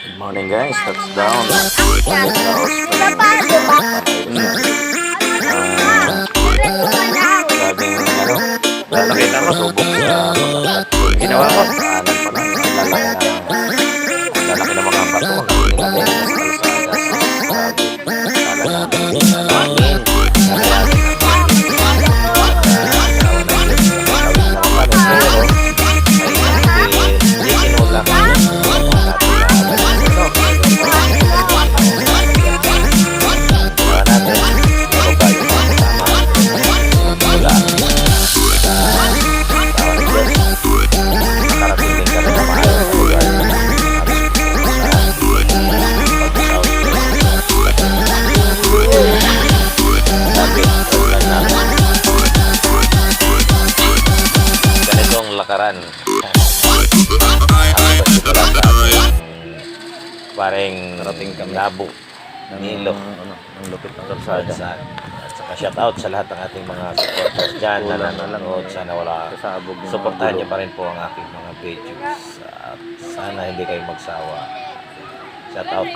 Good morning guys, touchdown. Sabing ano, nakita mo subok sa ginawa ko. Alam pa lang, lalaki ng mga bato. Lakaran pareng rating kami labo ng ilo ng lupit ng kalsada at saka shout out sa lahat ng ating mga supporters dyan na nanonood. Sana wala supportahan niyo pa rin po ang aking mga videos at sana hindi kayo magsawa. Shout out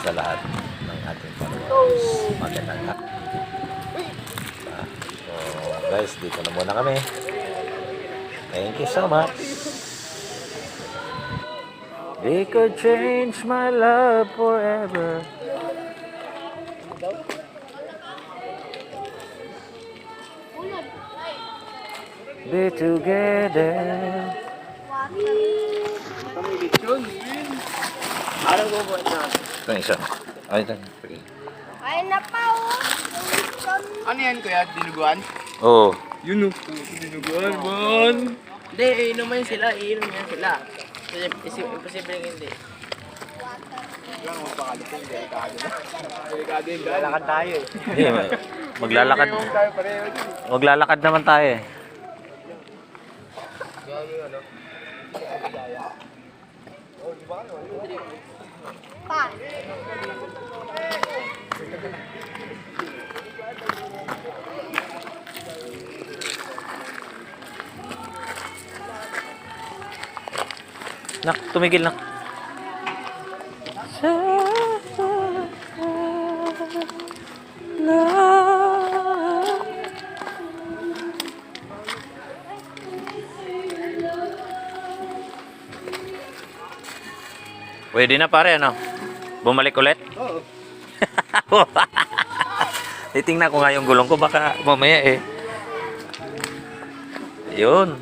sa lahat ng ating followers. Magandang hapon. So guys, dito na muna kami. Thank you so much. They could change my love forever. Be together. Ito yung isa. Ay, ito. Ay, napaw. Ano yan kuya? Dinuguan? Oo. Yun o. Dinuguan, man. Hindi, iinom yan sila. Iinom yan sila. Imposible hindi. Yan, magpakalitin. Delikado na. Delikado yun. Lalakad tayo eh. Hindi, maglalakad. Maglalakad naman tayo eh. Pa. Nak, tumigil na. Pwede na pare, ano? Bumalik ulit? Oo. Titingnan ko nga yung gulong ko, baka mamaya eh. Yun.